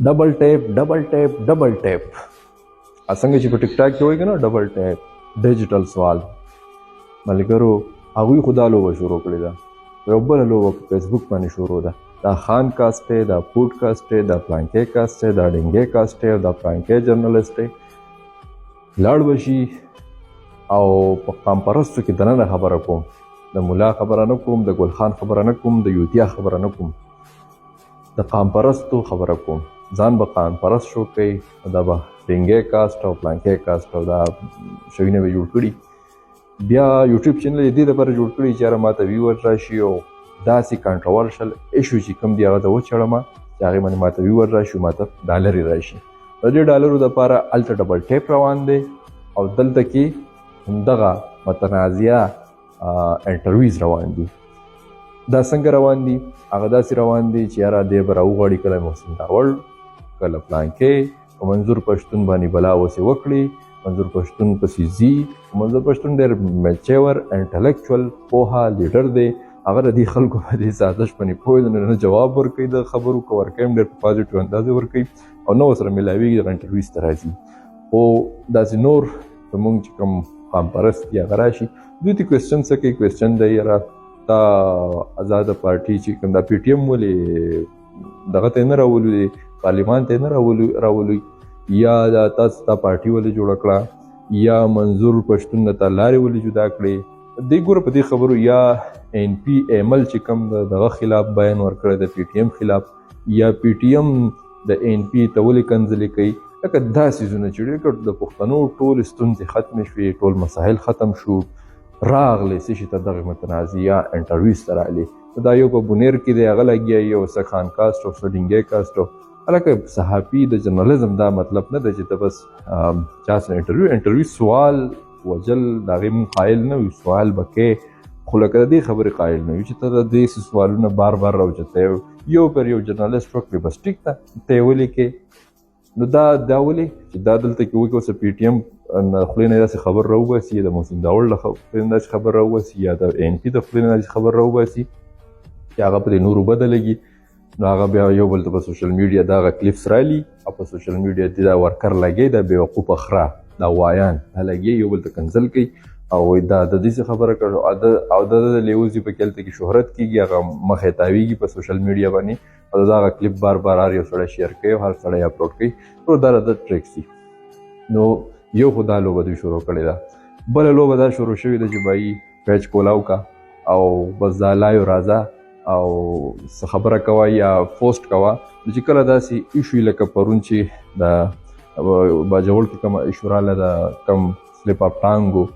ډبل ټیپ ډبل ټیپ ډبل ټیپ څنګه چې په ټیک ټاک کې وایي که نه ډبل ټیپ ډیجیټل سوال ملګرو هغوی خو دا لوبه شروع کړې ده یو بله لوبه په فیسبوک باندې شروع ده دا خان کاسټ دی دا پوډ کاسټ دی دا پلانکې کاسټ دی دا ډنګې کاسټ دی دا پلانکې جرنلسټ دی لاړ به شي او په قام پرستو کې دننه خبره کوم د ملا خبره نه کوم د ګل خان خبره نه کوم د یوتیا خبره نه کوم د قام پرستو خبره کوم ځان به قام پرست شو کوي دا به ډنګې کاسټ او پلانکې کاسټ او دا شوینه به جوړ کړي بیا یوټیوب چینل یې دې لپاره جوړ کړي چې یاره ماته ویور راشي او داسې کنټروورشل ایشو چې کوم دی هغه ته وچړم چې هغې باندې ماته ویور راشي ماته ډالرې راشي د دې ډالرو دپاره هلته ډبل ټیپ روان دی او دلته کې همدغه متنازعه انټرویوز روان دي دا څنګه روان دي هغه داسې روان دي چې یاره دی به راوغواړي کله محسن داوړ کله پلانکې په منظور پښتون باندې بلا وسې وکړي منظور پښتون پسې ځي منظور پښتون ډېر میچور انټلیکچوال پوهه لیډر دی هغه د دې خلکو په دې سازش باندې پوه دی نه جواب ورکوي د خبرو که ورکوي هم ډېر په پازیټیو اندازې ورکوي او نه ورسره میلاویږي دغه انټرویوز ته راځي خو داسې نور زمونږ چې کوم قام پرست دي هغه راشي دوی ته کوېسچن څه کوي کوېسچن دی یاره دا آزاده پارټي چې کوم دا پی ټي ایم ولې دغه ته یې نه راولي پارلیمان ته یې نه راولي یا دا تاسو دا پارټي ولې جوړه کړه یا منظور پښتون نه تا لارې ولې جدا کړې دې ګوره په دې خبرو یا ان پی ایمل چې کوم دغه خلاف بیان ورکړی د پی ټي ایم خلاف یا پی ټي ایم د ان پی ته ولې کنځلې کوي لکه دا څیزونه چې ډېر د پښتنو ټولې ستونزې ختمې شوې ټول مسایل ختم شو راغلی څه شي ته دغه متنازعه انټرویوز ته راغلي دا یو په بونیر کې دی هغه لګیا یو څه خان کاسټ او څه ډنګې کاسټ هلکه صحافي د جرنالیزم دا مطلب نه دی چې ته بس چا سره انټرویو سوال وجل د هغې مونږ قایل نه وي سوال به کې خو لکه د دې خبرې قایل نه وي چې ته د دې سوالونه بار بار راوچته یو پر یو جرنالیست وکړي بس ټیک ده ته یې ولیکې نو دا ولې چې دا دلته کې وکړي اوس پی ټي ایم خولې نه داسې خبر راوباسي یا د محسن داوړ له خولې نه داسې خبر راوباسي یا د ان پي د خولې نه داسې خبر راوباسي چې هغه پرې نورو بده لګي نو هغه بیا یو بل ته په سوشل میډیا دا هغه کلیپس رالي او په سوشل میډیا دې دا ورکر لګي دا بېوقوفه خره دا وایان دا لګي یو بل ته کنسل کوي او دا د دې څه خبره کړو او د لیوزي په کلته کې شهرت کیږي هغه مخې تاویږي په سوشل میډیا باندې او دا هغه کلیپ بار بار هر یو سړی شیر کوي هر سړی اپلوډ کوي نو دا د ټریکس دي نو یو خو دا لوبه دوی شروع کړې ده بله لوبه دا شروع شوې ده چې بایي پیج کولاو کا او بس دا لایو راځه او څه خبره کوه یا پوسټ کوه نو چې کله داسې ایشو لکه پرون چې د باجوړ کې کومه ایشو راله د کم سلیپ اپ ټانګ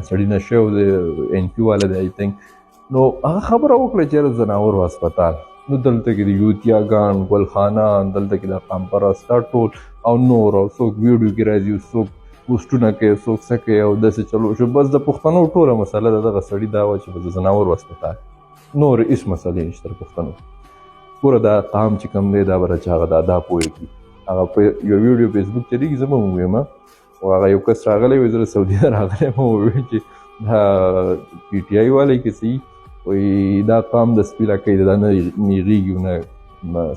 سړي نشه او د ان پي والا دی آی تھنک نو هغه خبره وکړه چې زناور هسپتال نو دلته کې د یوتیاګان ګل خانان دلته کې د قام پرستا ټول او نور او څوک ویډیو کې راځي څوک پوسټونه کوي څوک څه کوي او داسې چلو شو بس د پښتنو ټوله مسله دغه سړي دا وه چې د زناور هسپتال نور هېڅ مسلې نشته د پښتنو ګوره دا قام چې کوم دی دا به چې هغه دا پوهېږي هغه په یو ویډیو فیسبوک چلېږي زه به ووایم او هغه یو کس راغلی وایي زه له سعودي نه راغلی ما وویل چې دا پي ټي آی والی که څه وایي دا قام د سپي لکۍ دا نه نیغېږي نه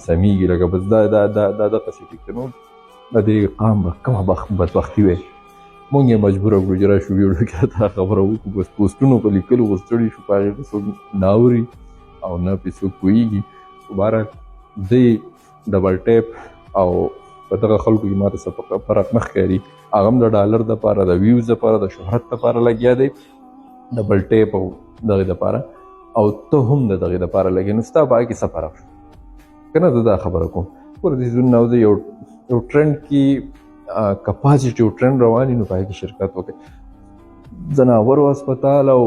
سمیږي لکه بس دا دقسې ټیک نو د دې قام به کومه بدبختي وی مونږ یې مجبوره کړو چې راشو ویډیو کې دا خبره وکړو بس پوسټونو په لیکلو اوس ستړي شو په هغې کې څوک نه اوري او نه پرې څوک پوهېږي خو بهرحال دی ډبل ټیپ او په دغه خلکو کې ماته څه فرق نه ښکاري هغه هم د ډالر دپاره د ویوز دپاره د شهرت دپاره لګیا دی ډبل ټیپ او دغې دپاره او ته هم د دغې دپاره لګې نو ستا په هغه کې څه فرق شو که نه زه دا خبره کوم ګوره دې ځینونه او یو ټرنډ کې که پازیټیو ټرنډ روان وي نو په هغې کې شرکت وکړئ ځناورو هسپتال او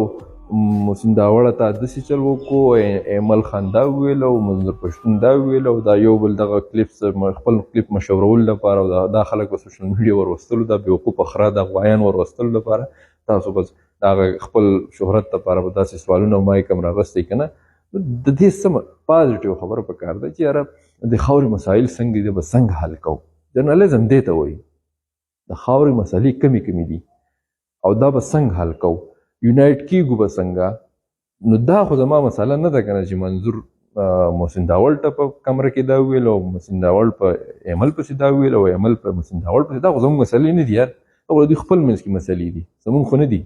محسن داوړه ته داسې چل وکړو ایمل خان دا وویل او منظور پښتون دا وویل او دا یو بل دغه کلیپس خپل کلیپ مشهورولو لپاره او دا خلک په سوشل میډیا وروستلو دا بېوقوفه خره د غوایان وروستلو لپاره تاسو بس د هغه خپل شهرت لپاره به داسې سوالونه ما یې کوم راغستی که نه د دې څه پازیټیو خبره پکار ده چې یاره د خاورې مسایل څنګه دي به څنګه حل کوو جرنالیزم دې ته وایي د خاورې مسلې کمې دي او دا به څنګه حل کوو یونایټ کیږو به څنګه نو دا خو زما مسله نه ده که نه چې منظور محسن داول ته په کمره کې دا ویل او محسن داول په ایمل پسې دا ویل او ایمل په محسن داول پسې دا خو زموږ مسلې نه دي یار او دوی خپل منځ کې مسلې دي زموږ خو نه دي